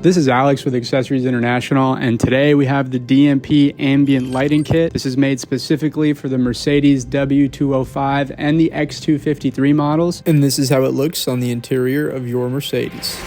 This is Alex with Accessories International, and today we have the DMP Ambient Lighting Kit. This is made specifically for the Mercedes W205 and the X253 models, and this is how it looks on the interior of your Mercedes.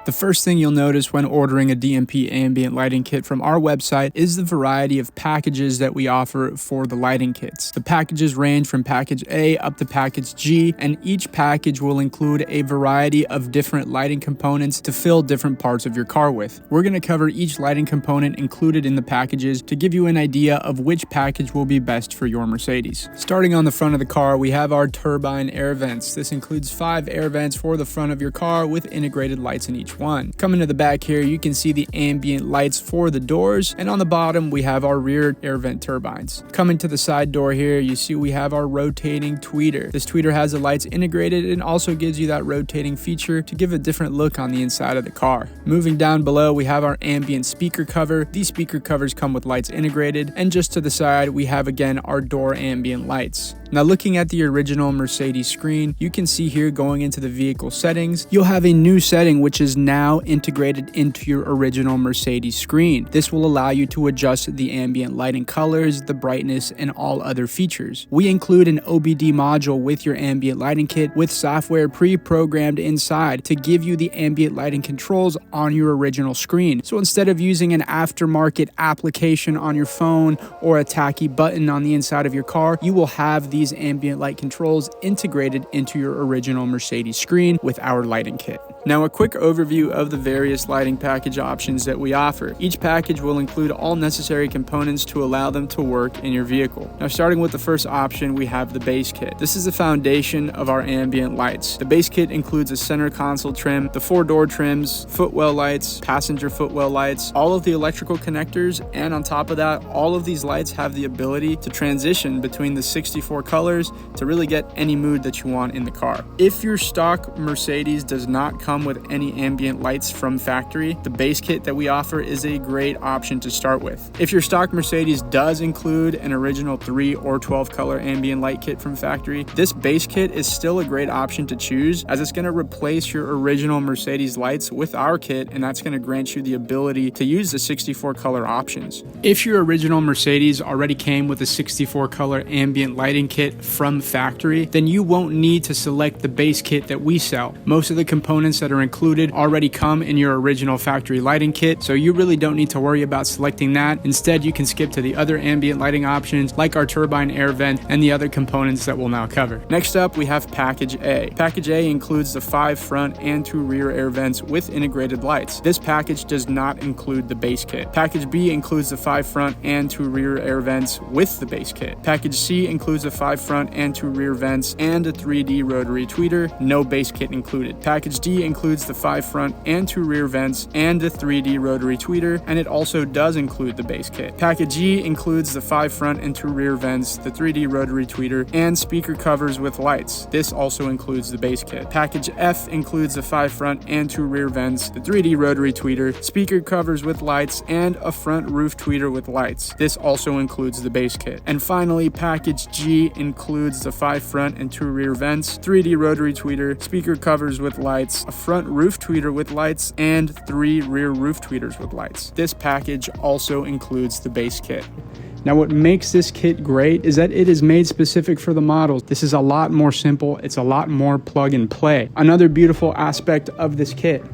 The first thing you'll notice when ordering a DMP Ambient Lighting Kit from our website is the variety of packages that we offer for the lighting kits. The packages range from package A up to package G, and each package will include a variety of different lighting components to fill different parts of your car with. We're going to cover each lighting component included in the packages to give you an idea of which package will be best for your Mercedes. Starting on the front of the car, we have our turbine air vents. This includes 5 air vents for the front of your car with integrated lights in each one. Coming to the back here, you can see the ambient lights for the doors, and on the bottom we have our rear air vent turbines. Coming to the side door here, you see we have our rotating tweeter. This tweeter has the lights integrated and also gives you that rotating feature to give a different look on the inside of the car. Moving down below, we have our ambient speaker cover. These speaker covers come with lights integrated, and just to the side we have again our door ambient lights. Now, looking at the original Mercedes screen, you can see here going into the vehicle settings, you'll have a new setting which is now integrated into your original Mercedes screen. This will allow you to adjust the ambient lighting colors, the brightness, and all other features. We include an OBD module with your ambient lighting kit with software pre-programmed inside to give you the ambient lighting controls on your original screen. So instead of using an aftermarket application on your phone or a tacky button on the inside of your car, you will have these ambient light controls integrated into your original Mercedes screen with our lighting kit. Now, a quick overview of the various lighting package options that we offer. Each package will include all necessary components to allow them to work in your vehicle. Now, starting with the first option, we have the base kit. This is the foundation of our ambient lights. The base kit includes a center console trim, the 4-door trims, footwell lights, passenger footwell lights, all of the electrical connectors, and on top of that, all of these lights have the ability to transition between the 64 colors to really get any mood that you want in the car. If your stock Mercedes does not come with any ambient lights from factory, the base kit that we offer is a great option to start with. If your stock Mercedes does include an original 3 or 12 color ambient light kit from factory, this base kit is still a great option to choose, as it's going to replace your original Mercedes lights with our kit, and that's going to grant you the ability to use the 64 color options. If your original Mercedes already came with a 64 color ambient lighting kit from factory, then you won't need to select the base kit that we sell. Most of the components that are included already come in your original factory lighting kit, so you really don't need to worry about selecting that. Instead, you can skip to the other ambient lighting options like our turbine air vent and the other components that we'll now cover. Next up, we have package A. Package A includes the 5 front and 2 rear air vents with integrated lights. This package does not include the base kit. Package B includes the 5 front and 2 rear air vents with the base kit. Package C includes the 5 front and 2 rear vents and a 3D rotary tweeter, no base kit included. Package D includes the 5 front and 2 rear vents and the 3D rotary tweeter, and it also does include the base kit. Package E includes the 5 front and 2 rear vents, the 3D rotary tweeter, and speaker covers with lights. This also includes the base kit. Package F includes the 5 front and 2 rear vents, the 3D rotary tweeter, speaker covers with lights, and a front roof tweeter with lights. This also includes the base kit. And finally, package G includes the 5 front and 2 rear vents, 3D rotary tweeter, speaker covers with lights, a front roof tweeter with lights, and 3 rear roof tweeters with lights. This package also includes the base kit. Now, what makes this kit great is that it is made specific for the models. This is a lot more simple. It's a lot more plug and play. Another beautiful aspect of this kit.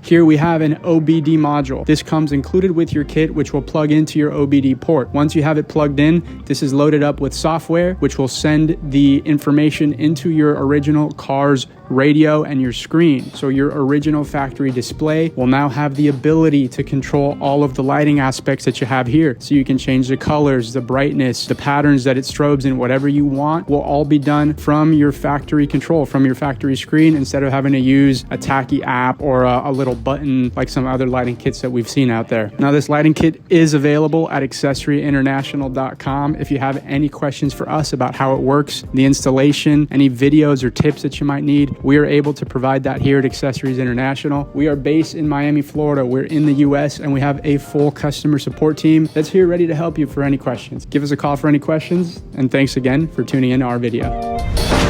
Here we have an OBD module. This comes included with your kit, which will plug into your OBD port. Once you have it plugged in, this is loaded up with software, which will send the information into your original car's radio and your screen. So your original factory display will now have the ability to control all of the lighting aspects that you have here. So you can change the colors, the brightness, the patterns that it strobes in, whatever you want will all be done from your factory control, from your factory screen, instead of having to use a tacky app or a little little button like some other lighting kits that we've seen out there. Now, this lighting kit is available at accessoryinternational.com. If you have any questions for us about how it works, the installation, any videos or tips that you might need, we are able to provide that here at Accessories International. We are based in Miami, Florida. We're in the US, and we have a full customer support team that's here ready to help you for any questions. Give us a call for any questions, and thanks again for tuning in to our video.